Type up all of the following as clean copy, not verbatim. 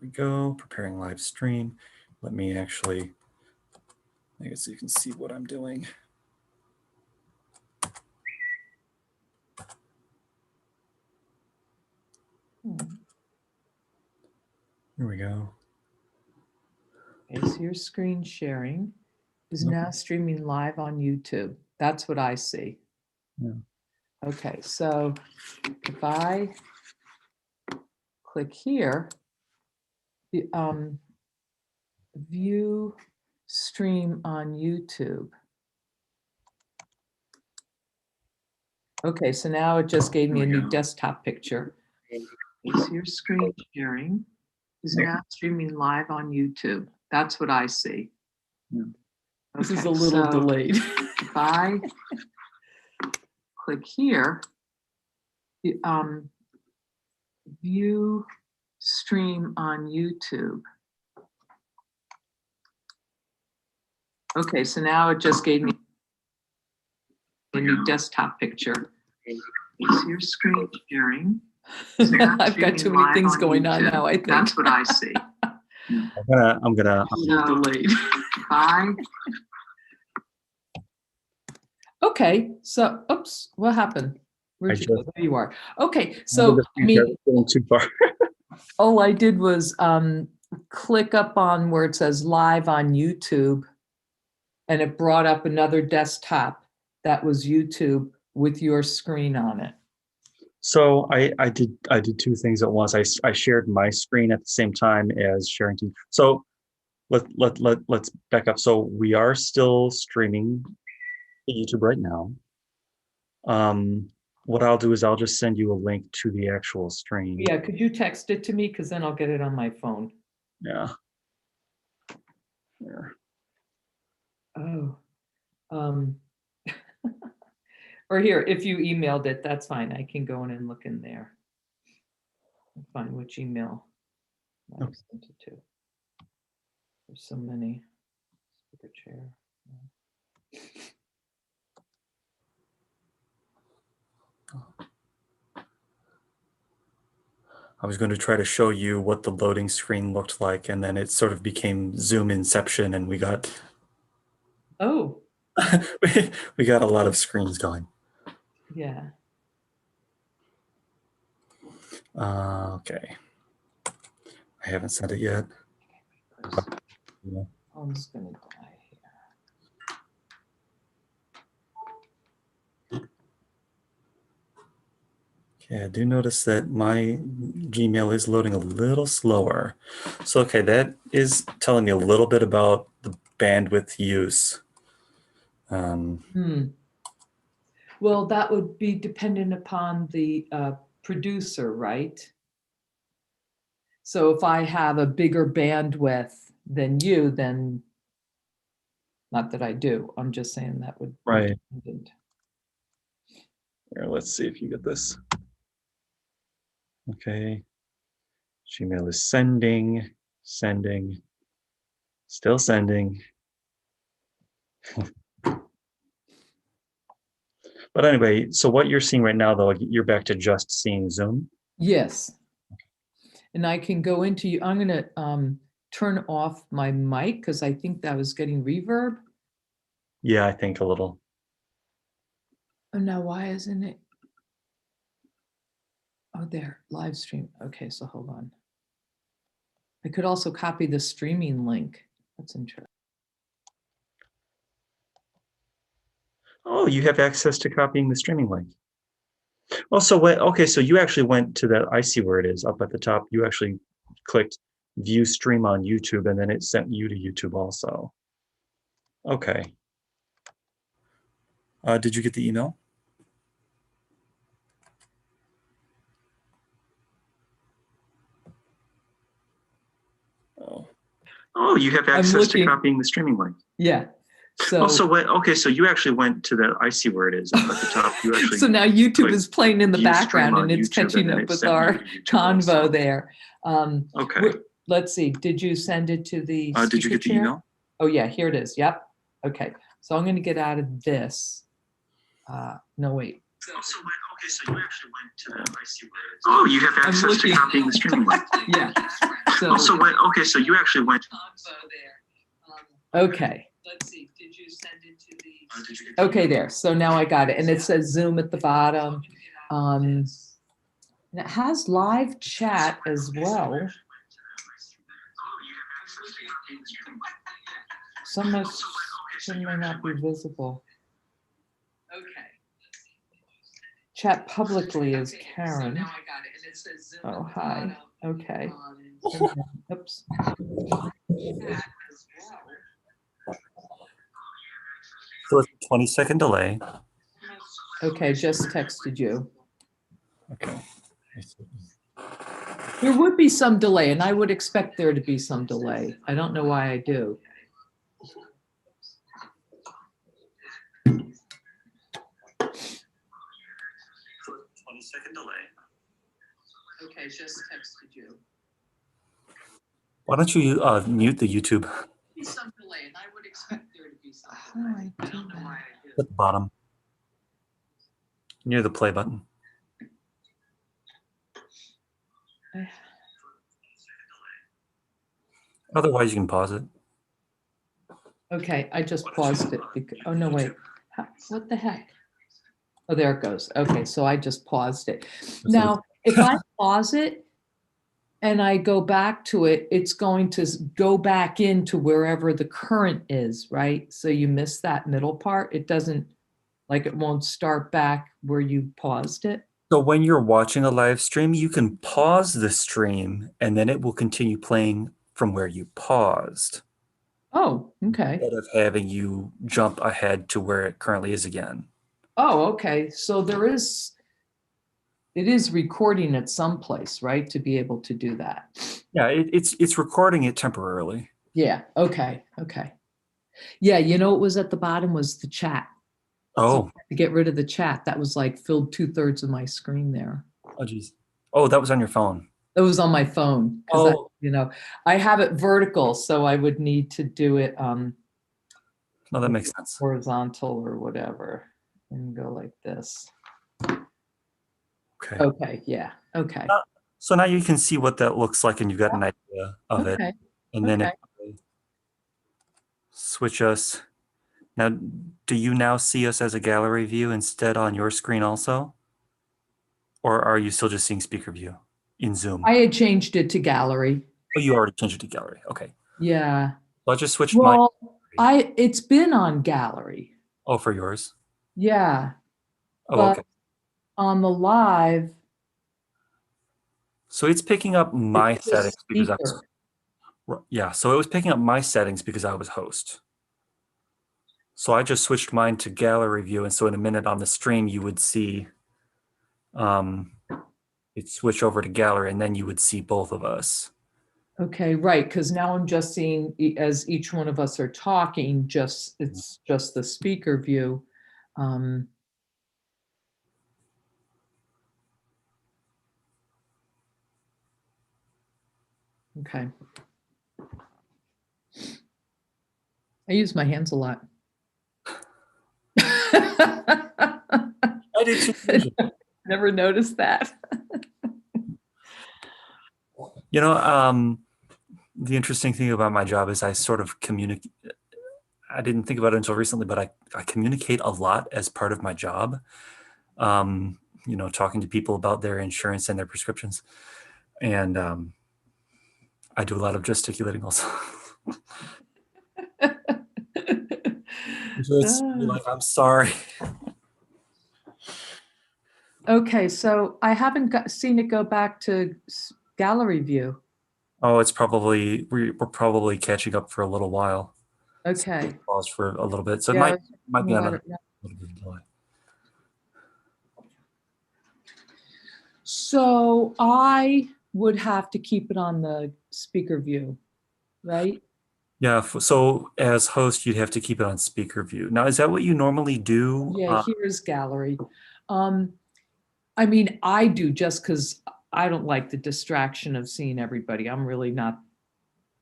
we go, preparing live stream. Let me actually, I guess you can see what I'm doing. Here we go. Okay, so your screen sharing is now streaming live on YouTube. That's what I see. Yeah. Okay, so if I click here, the view stream on YouTube. Okay, so now it just gave me a new desktop picture. So your screen sharing is now streaming live on YouTube. That's what I see. Yeah. Okay, this is a little delayed. If I click here, the view stream on YouTube. Okay, so now it just gave me a new desktop picture. So your screen sharing. I've got too many things going on now, I think. That's what I see. I'm gonna delayed. Okay, so oops, what happened? Where'd you go? There you are. Okay, so I mean, too far. all I did was click up on where it says live on YouTube, and it brought up another desktop that was YouTube with your screen on it. So I did two things at once. I shared my screen at the same time as sharing to. So let's back up. So we are still streaming to YouTube right now. What I'll do is I'll just send you a link to the actual stream. Yeah, could you text it to me, because then I'll get it on my phone. Yeah. Here. Oh. Or here, if you emailed it, that's fine. I can go in and look in there and find which email I sent it to. There's so many. Speaker chair. I was going to try to show you what the loading screen looked like, and then it sort of became Zoom Inception, and we got we got a lot of screens going. Yeah. Okay. I haven't sent it yet. I'm just gonna die here. Okay, I do notice that my Gmail is loading a little slower. So, okay, that is telling me a little bit about the bandwidth use. Well, that would be dependent upon the producer, right? So if I have a bigger bandwidth than you, then not that I do. I'm just saying that would right. be dependent. Here, let's see if you get this. Okay. Gmail is sending, still sending. But anyway, so what you're seeing right now, though, you're back to just seeing Zoom? Yes. And I can go into, I'm going to turn off my mic because I think that was getting reverb. Yeah, I think a little. Oh, no, why isn't it? Oh, there, live stream. Okay, so hold on. I could also copy the streaming link. That's interesting. Oh, you have access to copying the streaming link. Oh, so okay, so you actually went to that, I see where it is, up at the top. You actually clicked view stream on YouTube, and then it sent you to YouTube also. Okay. Did you get the email? Oh, you have access to copying the streaming link. Yeah. So, okay, so you actually went to that, I see where it is, up at the top. You actually so now YouTube is playing in the background, and it's catching up with our convo there. Okay. Let's see, did you send it to the did you get the email? Oh yeah, here it is, yep. Okay, so I'm gonna get out of this. No, wait. Okay, so you actually went to that. I see where it is. Oh, you have access to copying the streaming link. Yeah. So, Also, okay, so you actually went. okay. Let's see, did you send it to the? Okay, there. So now I got it. And it says Zoom at the bottom. And it has live chat as well. Some of some may not be visible. Okay. Chat publicly is Karen. So now I got it, and it says Zoom Oh, at the hi. bottom, Okay. Oops. chat as well. So it's a 20-second delay. Okay, just texted you. Okay. There would be some delay, and I would expect there to be some delay. I don't know why I do. So 20-second delay. Okay, just texted you. Why don't you mute the YouTube Be some delay, and I would expect there to be some How do delay. I I do don't know that? why I do. at the bottom, near the play button? Otherwise, you can pause it. Okay, I just paused it. Oh, no, wait. What the heck? Oh, there it goes. Okay, so I just paused it. Now, if I pause it and I go back to it, it's going to go back into wherever the current is, right? So you miss that middle part. It doesn't, like it won't start back where you paused it. So when you're watching a live stream, you can pause the stream and then it will continue playing from where you paused, Oh, okay. instead of having you jump ahead to where it currently is again. Oh, okay. So it is recording at some place, right? To be able to do that. Yeah, it's recording it temporarily. Yeah. Okay. Okay. Yeah. You know, what was at the bottom was the chat. Oh, To get rid of the chat, that was like filled 2/3 of my screen there. oh, geez. Oh, that was on your phone. It was on my phone because Oh, I have it vertical, so I would need to do it no, that makes sense. horizontal or whatever and go like this. Okay. Okay. Yeah. Okay. So now you can see what that looks like and you've got an idea of it. Okay. And then if Okay. I switch us. Now, do you now see us as a gallery view instead on your screen also? Or are you still just seeing speaker view in Zoom? I had changed it to gallery. Oh, you already changed it to gallery. Okay. Yeah. So I just switched mine. Well, it's been on gallery. Oh, for yours. Yeah. Oh, But okay. on the live, So it's picking up my it's the settings because I was, speaker. yeah. So it was picking up my settings because I was host. So I just switched mine to gallery view. And so in a minute on the stream, you would see it switch over to gallery and then you would see both of us. Okay, right, because now I'm just seeing as each one of us are talking, it's just the speaker view. Okay. I use my hands a lot. I did too. Never noticed that. You know, the interesting thing about my job is I sort of communicate. I didn't think about it until recently, but I communicate a lot as part of my job. You know, talking to people about their insurance and their prescriptions. And I do a lot of gesticulating also. So it's like, I'm sorry. Okay, so I haven't seen it go back to gallery view. Oh, it's probably, we're probably catching up for a little while. Okay. Pause for a little bit. So Yeah, it might be on a let it run. little bit of delay. So I would have to keep it on the speaker view, right? Yeah, so as host, you'd have to keep it on speaker view. Now, is that what you normally do? Yeah, here's gallery. I mean, I do just because I don't like the distraction of seeing everybody. I'm really not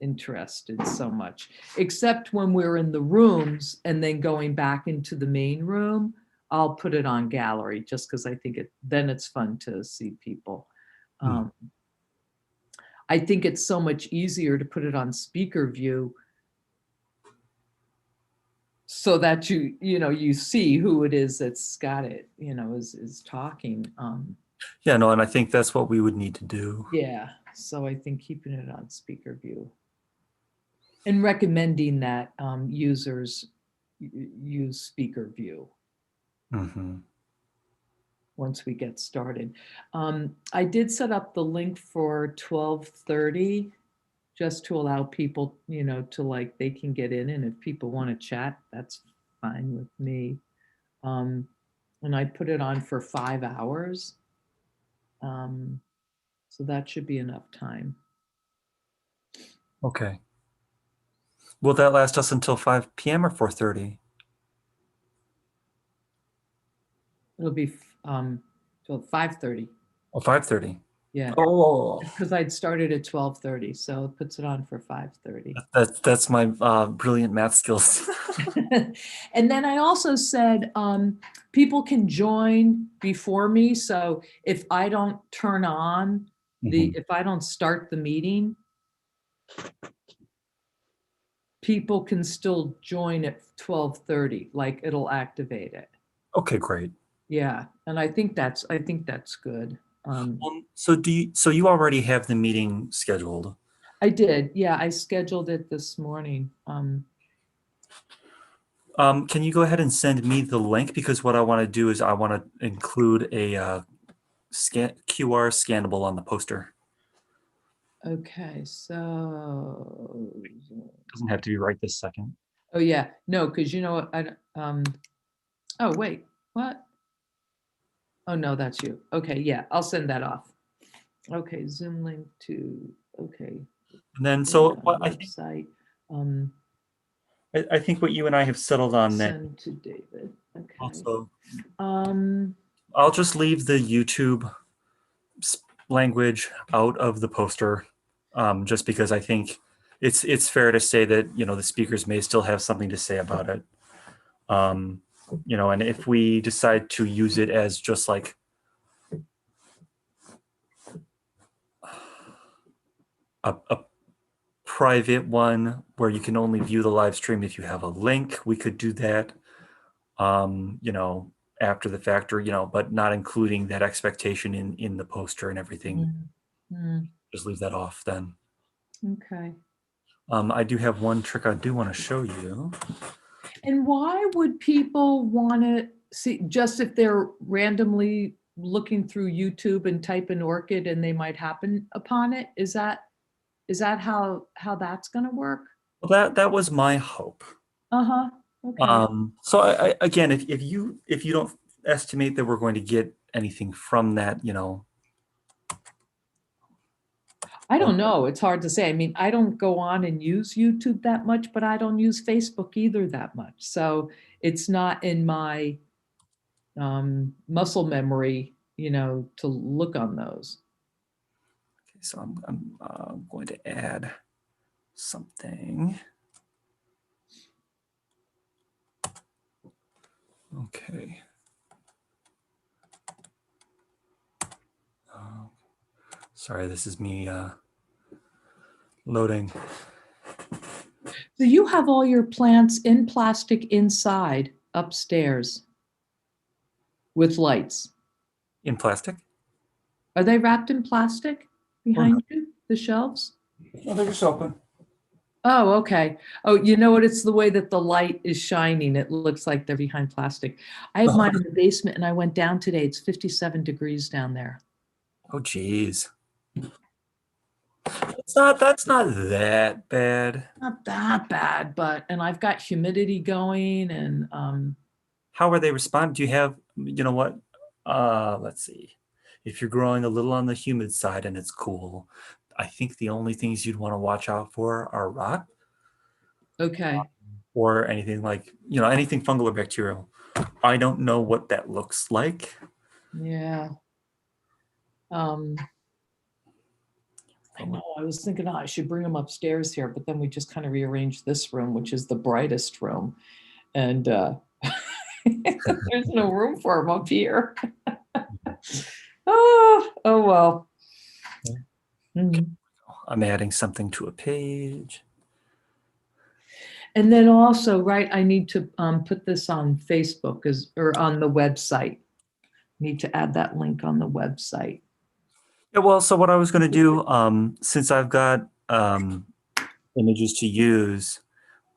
interested so much, except when we're in the rooms and then going back into the main room. I'll put it on gallery just because I think then it's fun to see people. I think it's so much easier to put it on speaker view so that you see who it is that's got it, is talking. Yeah, no, and I think that's what we would need to do. Yeah, so I think keeping it on speaker view and recommending that users use speaker view once we get started. I did set up the link for 12:30 just to allow people, to they can get in, and if people want to chat, that's fine with me. And I put it on for 5 hours. So that should be enough time. Okay. Will that last us until 5 p.m. or 4:30? It'll be till 5:30. Oh, 5:30. Yeah. Oh, Because I'd started at 12:30, so it puts it on for 5:30. that's my brilliant math skills. And then I also said people can join before me. So if I don't turn on if I don't start the meeting, people can still join at 12:30. Like it'll activate it. Okay, great. Yeah, and I think that's good. So you already have the meeting scheduled? I did. Yeah, I scheduled it this morning. Can you go ahead and send me the link? Because what I want to do is I want to include a QR scannable on the poster. Okay, so Doesn't have to be right this second. oh yeah, no, because oh wait, what? Oh no, that's you. Okay, yeah, I'll send that off. Okay, Zoom link to okay. And then so what website. I think what you and I have settled on that Send to David. Okay. also. I'll just leave the YouTube language out of the poster, just because I think it's fair to say that the speakers may still have something to say about it. And if we decide to use it as just like a private one where you can only view the live stream if you have a link, we could do that. After the fact, or but not including that expectation in the poster and everything. Just leave that off then. Okay. I do have one trick I do want to show you. And why would people want to see, just if they're randomly looking through YouTube and type in orchid and they might happen upon it? Is that how that's going to work? Well, that was my hope. Okay. So again, if you don't estimate that we're going to get anything from that, I don't know. It's hard to say. I mean, I don't go on and use YouTube that much, but I don't use Facebook either that much. So it's not in my muscle memory, to look on those. Okay, so I'm going to add something. Okay. Sorry, this is me loading. So you have all your plants in plastic inside upstairs with lights. In plastic? Are they wrapped in plastic behind you, the shelves? Oh, they're just open. Oh, okay. Oh, you know what? It's the way that the light is shining. It looks like they're behind plastic. I have mine in the basement and I went down today. It's 57 degrees down there. Oh, geez. That's not that bad. Not that bad, and I've got humidity going and How are they responding? Do you have, what? Let's see. If you're growing a little on the humid side and it's cool, I think the only things you'd want to watch out for are rot. okay. Or anything like, anything fungal or bacterial. I don't know what that looks like. Yeah. I know, I was thinking, I should bring them upstairs here, but then we just kind of rearranged this room, which is the brightest room. And There's no room for them up here. Oh well. Mhm. I'm adding something to a page. And then also, right, I need to put this on Facebook or on the website. Need to add that link on the website. Yeah, well, so what I was going to do, since I've got images to use,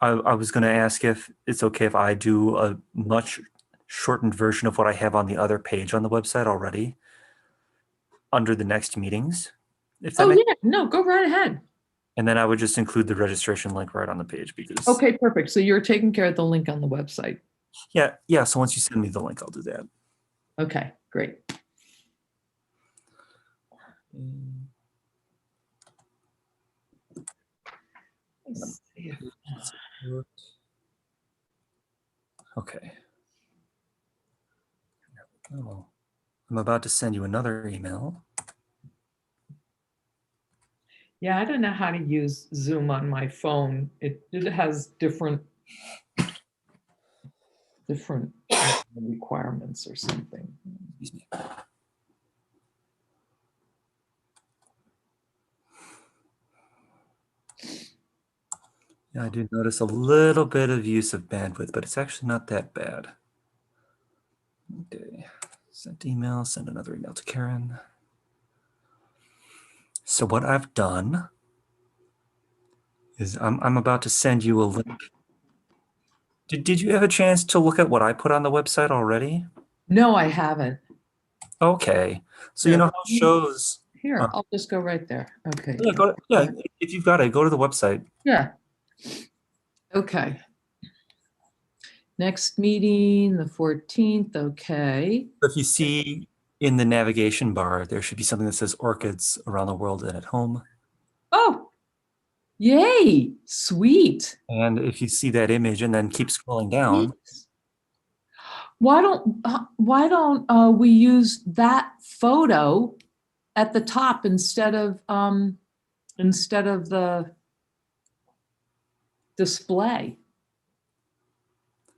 I was going to ask if it's okay if I do a much shortened version of what I have on the other page on the website already under the next meetings. If that Oh makes, yeah, no, go right ahead. and then I would just include the registration link right on the page because Okay, perfect. So you're taking care of the link on the website. yeah. So once you send me the link, I'll do that. Okay, great. Let's see if- Okay. Oh, I'm about to send you another email. Yeah, I don't know how to use Zoom on my phone. It has different requirements or something. Excuse me. Yeah, I did notice a little bit of use of bandwidth, but it's actually not that bad. Okay, sent email, send another email to Karen. So what I've done is I'm about to send you a link. Did you have a chance to look at what I put on the website already? No, I haven't. Okay, so you Here, know how it shows. here, I'll just go right there. Okay. Yeah, if you've got it, go to the website. Yeah. Okay. Next meeting, the 14th. Okay. If you see in the navigation bar, there should be something that says orchids around the world and at home. Oh, yay. Sweet. And if you see that image and then keep scrolling down, Why don't we use that photo at the top instead of the display?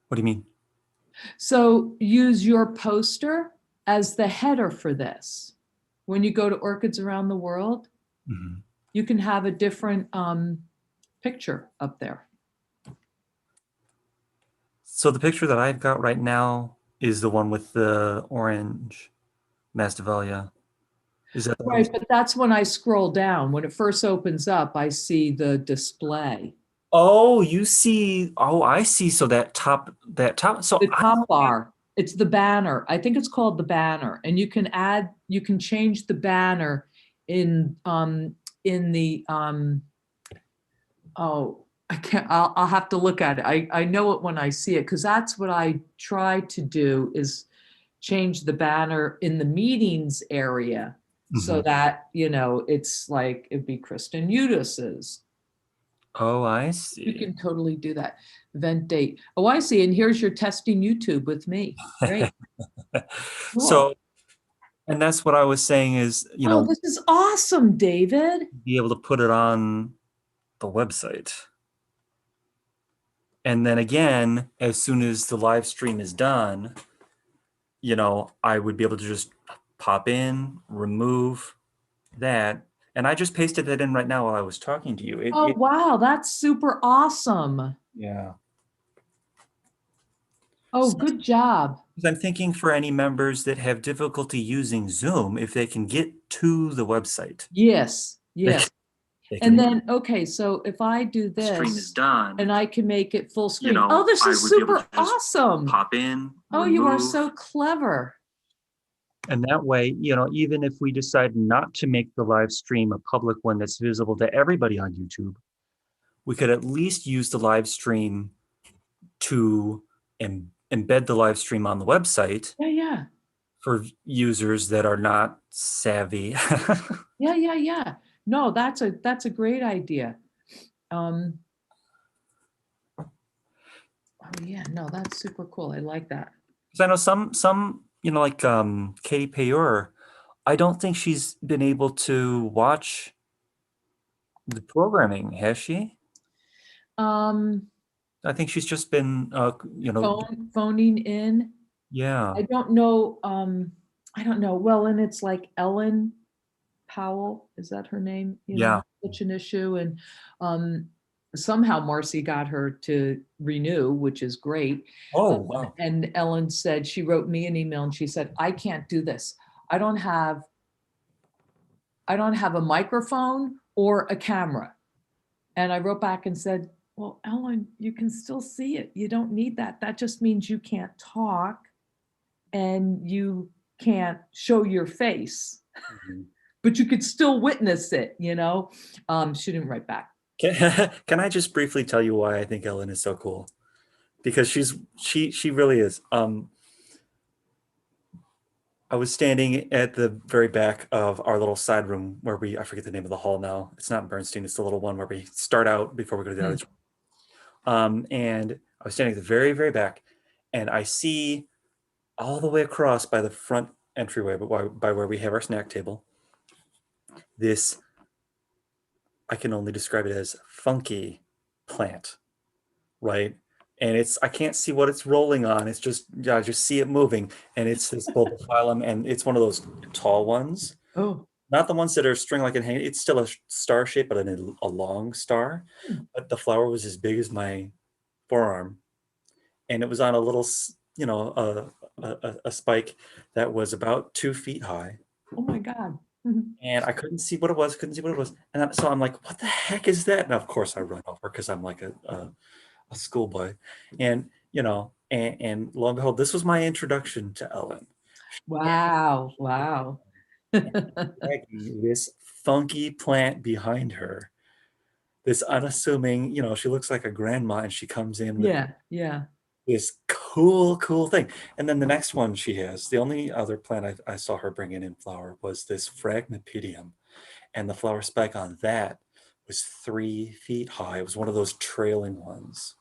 what do you mean? So use your poster as the header for this. When you go to Orchids Around the World, Mhm. you can have a different picture up there. So the picture that I've got right now is the one with the orange Masdevallia. Is that the one? Right, but that's when I scroll down. When it first opens up, I see the display. Oh, you see. Oh, I see. So that top. So The I top don't have. bar, it's the banner. I think it's called the banner. And you can change the banner in the oh, I can't, I'll have to look at it. I know it when I see it because that's what I try to do is change the banner in the meetings area so Mhm. that, it's like it'd be Kristen Udis's. Oh, I You see. can totally do that. Event date. Oh, I see. And here's your testing YouTube with me. Great. Cool. So, and that's what I was saying is, Oh, this is awesome, David. be able to put it on the website. And then again, as soon as the live stream is done, I would be able to just pop in, remove that. And I just pasted that in right now while I was talking to you. Oh, wow. That's super awesome. Yeah. Oh, So good job. I'm thinking for any members that have difficulty using Zoom, if they can get to the website, Yes. they Yes. they And can then, okay, so if I do stream is this done. and I can make it full screen. Oh, this I is would be able super to just awesome. pop in, Oh, you are remove, so clever. and that way, even if we decide not to make the live stream a public one that's visible to everybody on YouTube, we could at least use the live stream to embed the live stream on the website Yeah, yeah. for users that are not savvy. Yeah, yeah, yeah. No, that's a great idea. Oh yeah, no, that's super cool. I like that. Because I know some like Katie Payor, I don't think she's been able to watch the programming, has she? Um, I think she's just been, Phoning in. yeah. I don't know, I don't know. Well, and it's like Ellen Powell, is that her name? Yeah. Such an issue. And somehow Marcy got her to renew, which is great. Oh, wow. And Ellen said, she wrote me an email and she said, I can't do this. I don't have a microphone or a camera. And I wrote back and said, well, Ellen, you can still see it. You don't need that. That just means you can't talk and you can't show your face, Mhm. but you could still witness it, She didn't write back. Can I just briefly tell you why I think Ellen is so cool? Because she really is. I was standing at the very back of our little side room where I forget the name of the hall now. It's not Bernstein, it's the little one where we start out before we go to the Hmm. auditorium. And I was standing at the very, very back, and I see all the way across by the front entryway, but by where we have our snack table, this, I can only describe it as funky plant, right? And I can't see what it's rolling on. It's just, I just see it moving, and it's this bulbophyllum, and it's one of those tall ones, Oh, not the ones that are string like and hang. It's still a star shape, but a long star. Hmm. But the flower was as big as my forearm, and it was on a little, a spike that was about 2 feet high. oh my God. Mhm. And I couldn't see what it was, couldn't see what it was. And so I'm like, what the heck is that? And of course I run over because I'm like a schoolboy. And, and lo and behold, this was my introduction to Ellen. Wow. Wow. Dragging this funky plant behind her, this unassuming, she looks like a grandma, and she comes in with Yeah. Yeah. this cool, cool thing. And then the next one she has, the only other plant I saw her bringing in flower was this Phragmipedium. And the flower spike on that was 3 feet high. It was one of those trailing ones.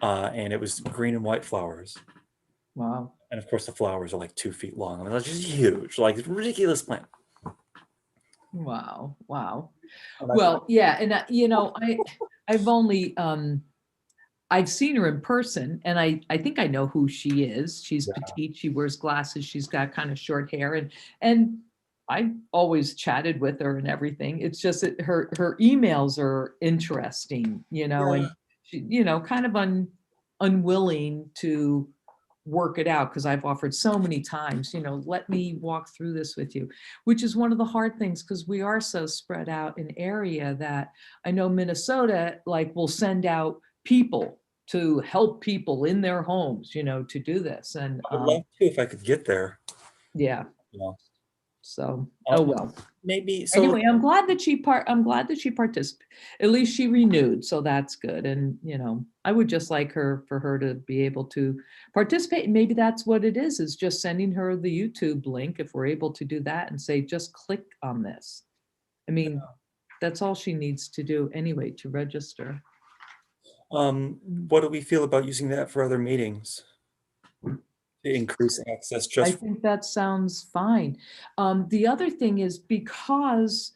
And it was green and white flowers. Wow. And of course, the flowers are like 2 feet long. I mean, it's just huge, like ridiculous plant. Wow. Wow. And I, Well, yeah. And, I've only, I've seen her in person, and I think I know who she is. She's yeah. petite. She wears glasses. She's got kind of short hair, and I always chatted with her and everything. It's just that her emails are interesting, Yeah. and she, kind of unwilling to work it out because I've offered so many times, let me walk through this with you, which is one of the hard things because we are so spread out in area that I know Minnesota like will send out people to help people in their homes, to do this. And I would love to if I could get there. yeah, Yeah. so oh Um, well. maybe so. Anyway, I'm glad that she participated. At least she renewed, so that's good. And I would just like for her to be able to participate. And maybe that's what it is just sending her the YouTube link if we're able to do that and say, just click on this. I mean, that's all she needs to do anyway to register. What do we feel about using that for other meetings to increase access I just think that sounds fine. The other thing is because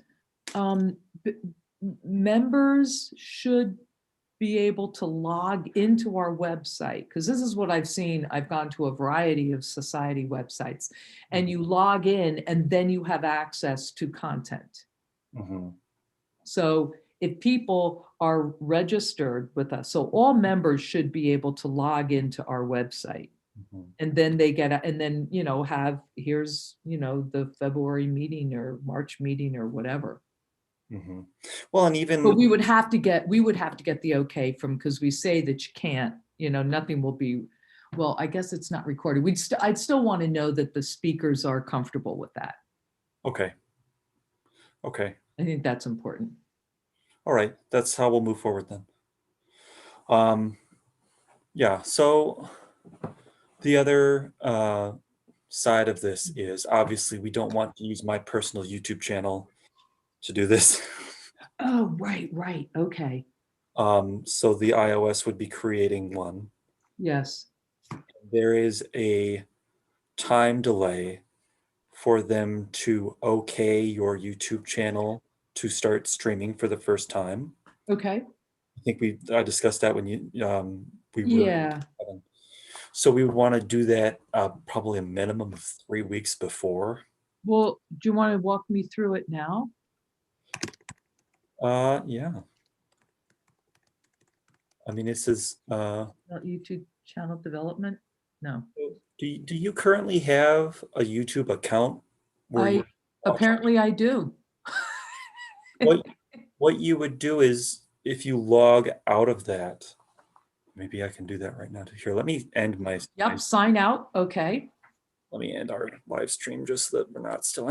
b- members should be able to log into our website, because this is what I've seen. I've gone to a variety of society websites, and you log in and then you have access to content. Mhm. So if people are registered with us, so all members should be able to log into our website. Mhm. And then they get, and then, here's, the February meeting or March meeting or whatever. Mhm. Well, and But even we would have to get the okay from, because we say that you can't, nothing will be, well, I guess it's not recorded. I'd still want to know that the speakers are comfortable with that. okay. Okay. I think that's important. All right. That's how we'll move forward then. Yeah. So the other side of this is obviously we don't want to use my personal YouTube channel to do this. Oh, right. Okay. So the iOS would be creating one. Yes. There is a time delay for them to okay your YouTube channel to start streaming for the first time. Okay. I think I discussed that when we were. Yeah. So we would want to do that probably a minimum of 3 weeks before. Well, do you want to walk me through it now? Yeah. I mean, it says, YouTube channel development? No. do you currently have a YouTube account where you're Apparently I do. what you would do is if you log out of that, maybe I can do that right now. Here, let me end Yep, sign out. Okay. let me end our live stream just so that we're not still